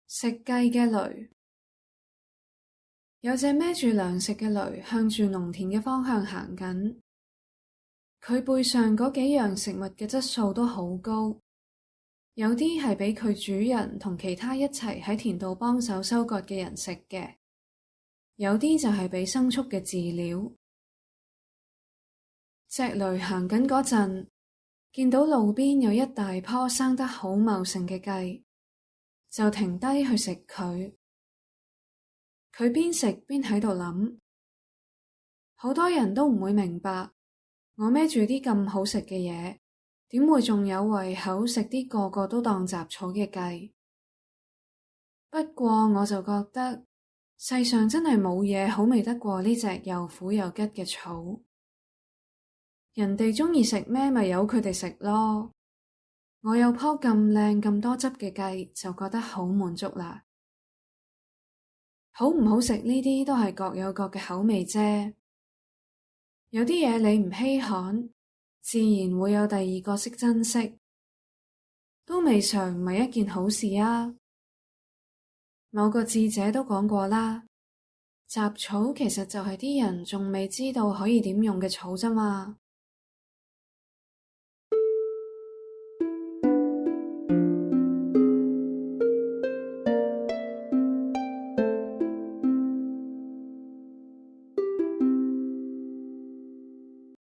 食雞嘅驢。有隻孭住糧食嘅驢向住農田嘅方向行緊，佢背上嗰幾樣食物嘅質素都好高，有啲係俾佢主人同其他一齊喺田度幫手收割嘅人食嘅，有啲就係俾牲畜嘅飼料。隻驢行緊嗰陣，見到路邊有一大棵生得好茂盛嘅雞，就停低去食佢。佢邊食邊喺度諗，好多人都唔會明白，我孭住啲咁好食嘅嘢，點會仲有胃口食啲個個都當雜草嘅雞？不過我就覺得，世上真係冇嘢好味得過呢隻又苦又吉嘅草。人哋鍾意食咩咪由佢哋食咯，我有棵咁靚咁多汁嘅雞就覺得好滿足啦。好唔好食呢啲都係各有各嘅口味啫。有啲嘢你唔稀罕，自然會有第二個識珍惜，都未嘗唔係一件好事啊。某個智者都講過啦，雜草其實就係啲人仲未知道可以點用嘅草啫嘛。